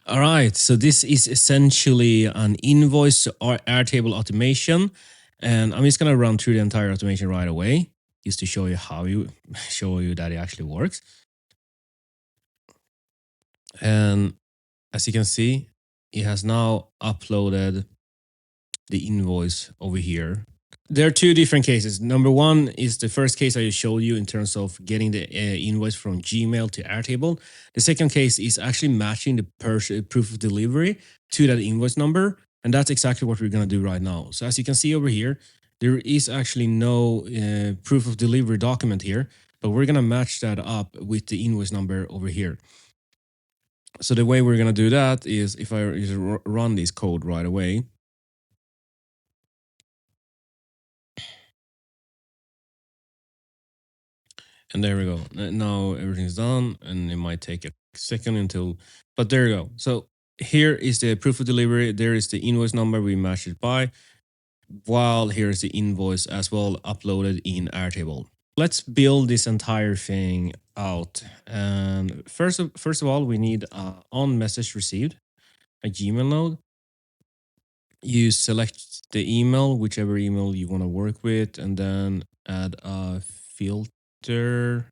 All right, so this is essentially an invoice or Airtable automation, and I'm just gonna run through the entire automation right away, just to show you how you show you that it actually works. And as you can see, it has now uploaded the invoice over here. There are two different cases. Number one is the first case I showed you in terms of getting the invoice from Gmail to Airtable. The second case is actually matching the proof of delivery to that invoice number. And that's exactly what we're going to do right now. So as you can see over here, there is actually no proof of delivery document here, but we're going to match that up with the invoice number over here. So the way we're going to do that is if I just run this code right away, and there we go. Now everything's done, and it might take a second until, but there you go. So here is the proof of delivery. There is the invoice number we matched it by, while here is the invoice as well uploaded in Airtable. Let's build this entire thing out. And first of all, we need on message received, a Gmail node. You select the email, whichever email you want to work with, and then add a filter.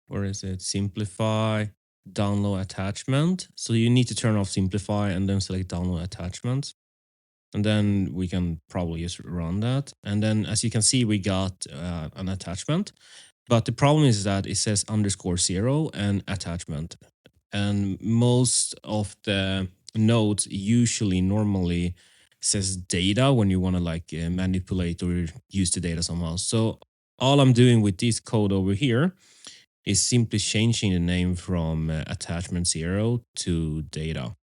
Or is it simplify, download attachment? So you need to turn off simplify and then select download attachments. And then we can probably just run that. And then as you can see, we got an attachment. But the problem is that it says _0 and attachment. And most of the nodes usually normally says data when you want to like manipulate or use the data somehow. So all I'm doing with this code over here is simply changing the name from attachment 0 to data,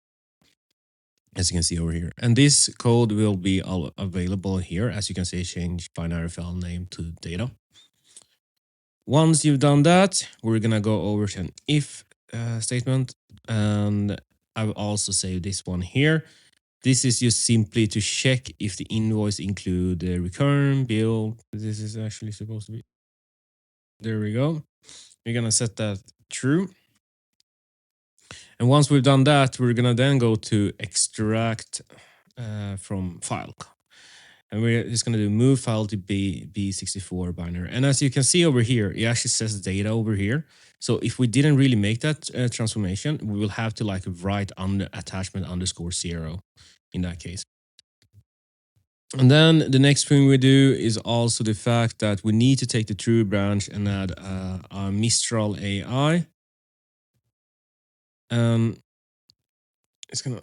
as you can see over here. And this code will be available here. As you can see, change binary file name to data. Once you've done that, we're going to go over to an if statement. And I've also saved this one here. This is just simply to check if the invoice include the return bill. This is actually supposed to be. There we go. We're going to set that true. And once we've done that, we're going to then go to extract from file. And we're just going to do move file to B64 binary. And as you can see over here, it actually says data over here. So if we didn't really make that transformation, we will have to like write under attachment _0 in that case. And then the next thing we do is also the fact that we need to take the true branch and add a Mistral AI. It's gonna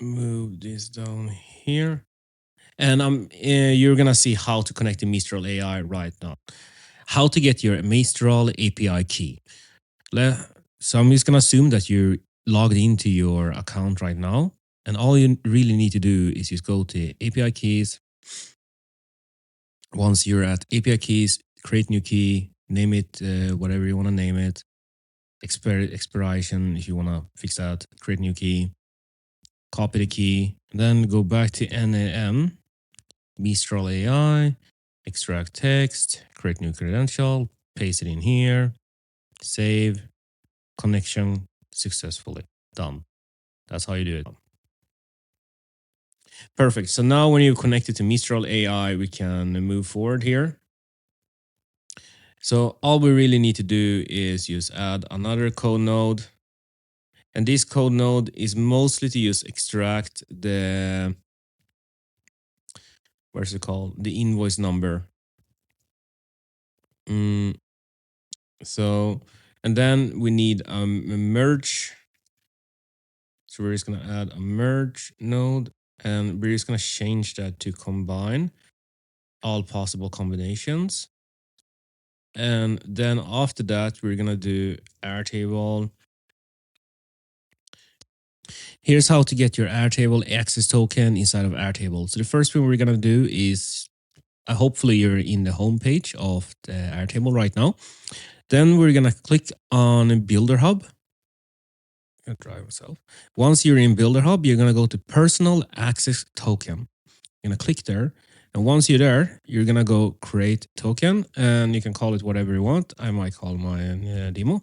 move this down here, and you're gonna see how to connect the Mistral AI right now. How to get your Mistral API key. So I'm just gonna assume that you're logged into your account right now, and all you really need to do is just go to API keys. Once you're at API keys, create new key, name it whatever you want to name it. Expiration, if you want to fix that, create new key, copy the key, then go back to n8n, Mistral AI, extract text, create new credential, paste it in here, save, connection successfully, done. That's how you do it. Perfect. So now when you connect it to Mistral AI, we can move forward here. So all we really need to do is just add another code node. And this code node is mostly to just extract the, where's it called? The invoice number. So, and then we need a merge. So we're just going to add a merge node, and we're just going to change that to combine all possible combinations. And then after that, we're going to do Airtable. Here's how to get your Airtable access token inside of Airtable. So the first thing we're going to do is, hopefully you're in the homepage of the Airtable right now. Then we're going to click on Builder Hub. Drive myself. Once you're in Builder Hub, you're going to go to Personal Access Token. You're going to click there. And once you're there, you're going to go create token, and you can call it whatever you want. I might call mine demo.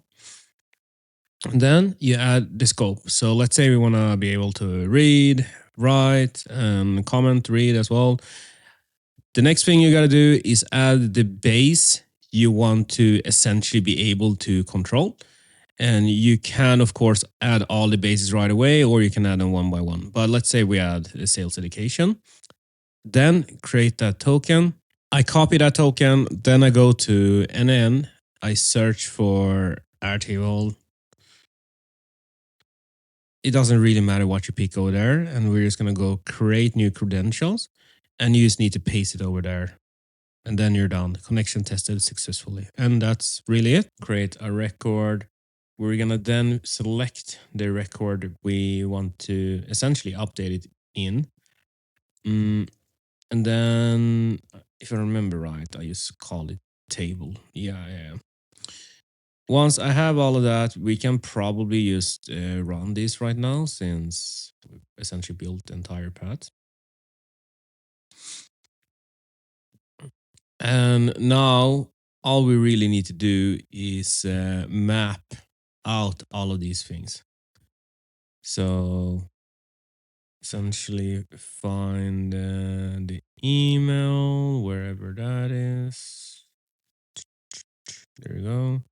And then you add the scope. So let's say we want to be able to read, write, and comment, read as well. The next thing you got to do is add the base you want to essentially be able to control. And you can, of course, add all the bases right away, or you can add them one by one. But let's say we add a sales education. Then create that token. I copy that token. Then I go to n8n. I search for Airtable. It doesn't really matter what you pick over there. And we're just going to go create new credentials. And you just need to paste it over there. And then you're done. Connection tested successfully. And that's really it. Create a record. We're going to then select the record we want to essentially update it in. And then, if I remember right, I just call it table. Yeah. Once I have all of that, we can probably just run this right now since we essentially built the entire path. And now all we really need to do is map out all of these things. So essentially find the email, wherever that is. There you go.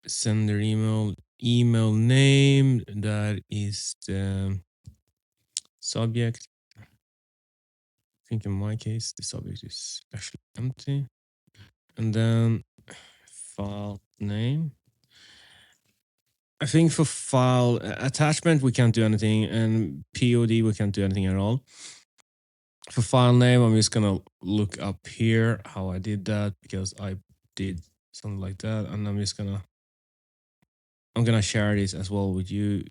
Sender email name, that is the subject. I think in my case, the subject is actually empty. And then file name. I think for file attachment, we can't do anything, and POD, we can't do anything at all. For file name, I'm just gonna look up here how I did that because I did something like that, and I'm gonna share this as well with you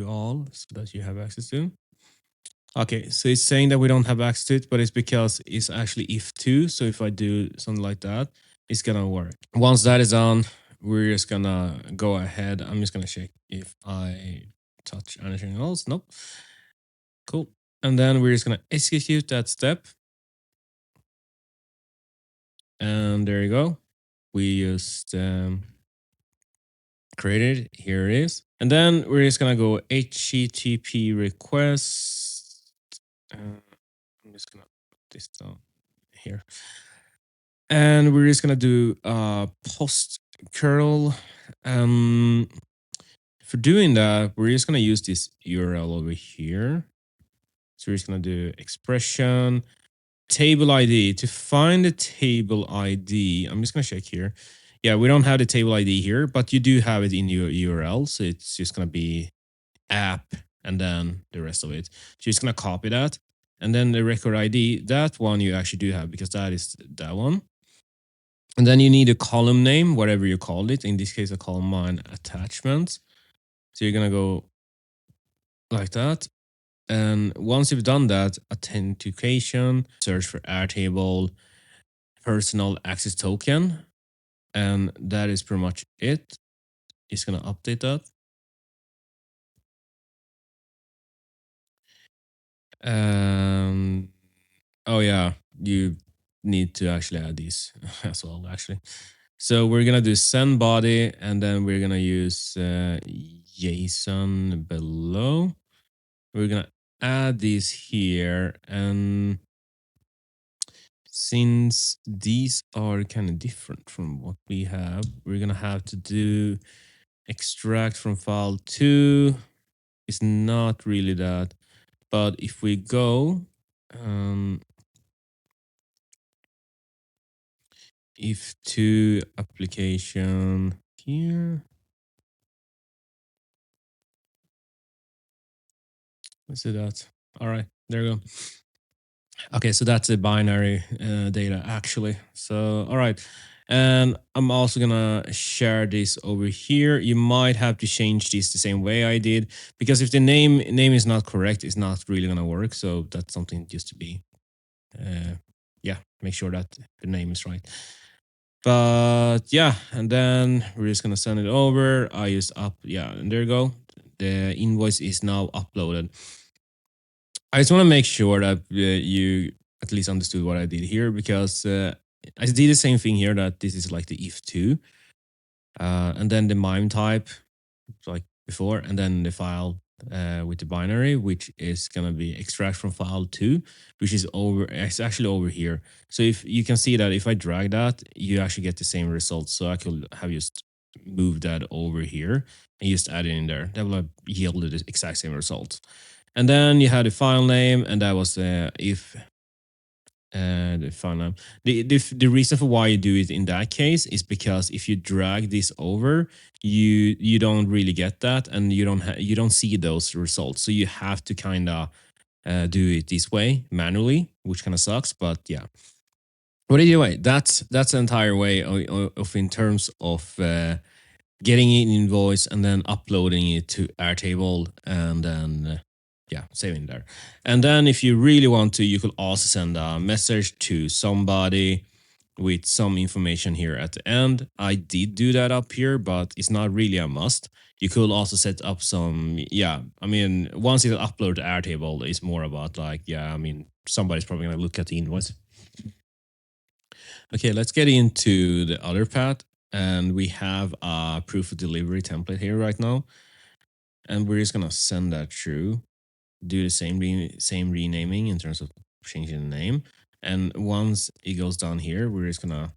all so that you have access to. Okay, so it's saying that we don't have access to it, but it's because it's actually if2. So if I do something like that, it's gonna work. Once that is done, we're just gonna go ahead. I'm just gonna check if I touch anything else. Nope. Cool. And then we're just gonna execute that step. And there you go. We just created. Here it is. And then we're just gonna go HTTP request. I'm just gonna put this down here. And we're just gonna do post curl. For doing that, we're just gonna use this URL over here. So we're just gonna do expression table ID. To find the table ID, I'm just gonna check here. Yeah, we don't have the table ID here, but you do have it in your URL. So it's just gonna be app and then the rest of it. So you're just gonna copy that. And then the record ID, that one you actually do have because that is that one. And then you need a column name, whatever you call it. In this case, I call mine attachments. So you're gonna go like that. And once you've done that, authentication, search for Airtable, personal access token. And that is pretty much it. It's gonna update that. Oh yeah, you need to actually add these as well, actually. So we're gonna do send body, and then we're gonna use JSON below. We're gonna add these here, and since these are kind of different from what we have, we're gonna have to do extract from file 2. It's not really that, but if we go if to application here, let's do that. All right, there we go. Okay, so that's a binary data actually. So, all right. And I'm also gonna share this over here. You might have to change this the same way I did because if the name is not correct, it's not really gonna work. So that's something just to be, yeah, make sure that the name is right. But yeah, and then we're just gonna send it over. I just yeah, and there you go. The invoice is now uploaded. I just want to make sure that you at least understood what I did here because I did the same thing here that this is like the if2 and then the mime type. like before, and then the file with the binary, which is gonna be extract from file 2, which is over. It's actually over here. So if you can see that if I drag that, you actually get the same results. So I could have just moved that over here and just add it in there. That will have yielded the exact same result. And then you had the file name, and that was if the file name. The reason for why you do it in that case is because if you drag this over, you don't really get that, and you don't see those results. So you have to kind of do it this way manually, which kind of sucks. But yeah. But anyway, that's the entire way of in terms of getting an invoice and then uploading it to Airtable, and then yeah, saving there. And then if you really want to, you could also send a message to somebody with some information here at the end. I did do that up here, but it's not really a must. You could also set up some, yeah, I mean, once it's uploaded to Airtable, it's more about like, yeah, I mean, somebody's probably going to look at the invoice. Okay, let's get into the other path. And we have a proof of delivery template here right now. And we're just gonna send that through, do the same renaming in terms of changing the name. And once it goes down here, we're just gonna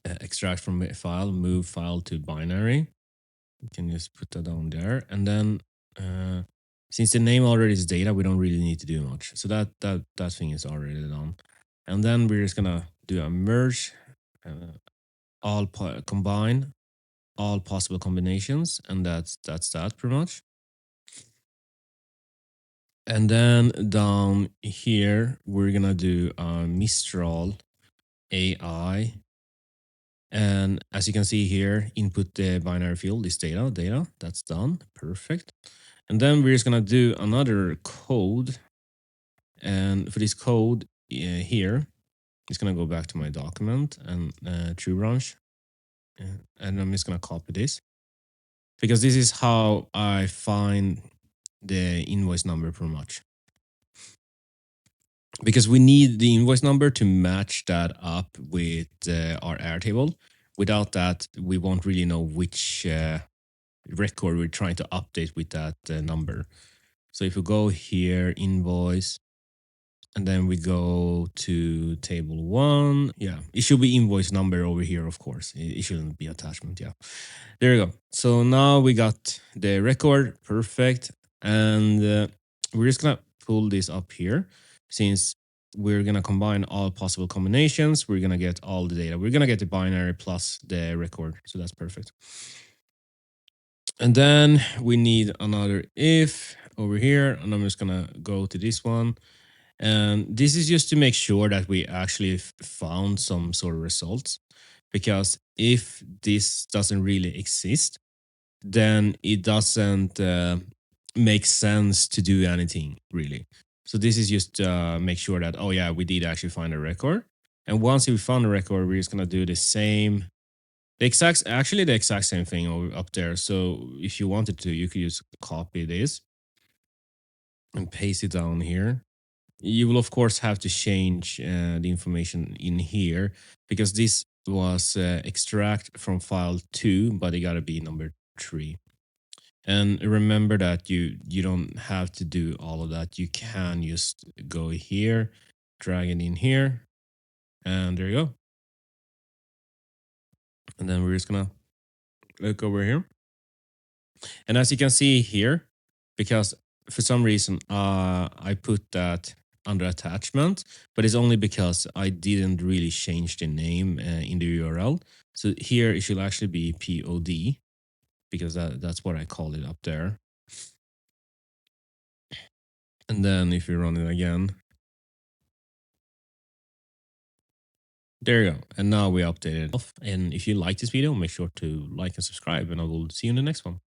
extract from a file, move file to binary. You can just put that down there. And then since the name already is data, we don't really need to do much. So that thing is already done. And then we're just gonna do a merge, combine all possible combinations, and that's that pretty much. And then down here, we're gonna do Mistral AI. And as you can see here, input the binary field is data, that's done, perfect. And then we're just gonna do another code. And for this code here, it's gonna go back to my document and true branch. And I'm just gonna copy this, because this is how I find the invoice number pretty much. Because we need the invoice number to match that up with our Airtable. Without that, we won't really know which record we're trying to update with that number. So if we go here, invoice, and then we go to table 1. Yeah, it should be invoice number over here, of course. It shouldn't be attachment. Yeah, there you go. So now we got the record, perfect. And we're just gonna pull this up here. Since we're gonna combine all possible combinations, we're gonna get all the data. We're gonna get the binary plus the record. So that's perfect. And then we need another if over here. And I'm just gonna go to this one. And this is just to make sure that we actually found some sort of results. Because if this doesn't really exist, then it doesn't make sense to do anything really. So this is just make sure that, oh yeah, we did actually find a record. And once we found a record, we're just gonna do the exact same thing up there. So if you wanted to, you could just copy this and paste it down here. You will of course have to change the information in here, because this was extract from file 2, but it gotta be number 3. And remember that you don't have to do all of that. You can just go here, drag it in here, and there you go. And then we're just gonna look over here. And as you can see here, because for some reason I put that under attachment, but it's only because I didn't really change the name in the URL. So here it should actually be POD, because that's what I called it up there. And then if you run it again, there you go. And now we updated it. And if you like this video, make sure to like and subscribe, and I will see you in the next one.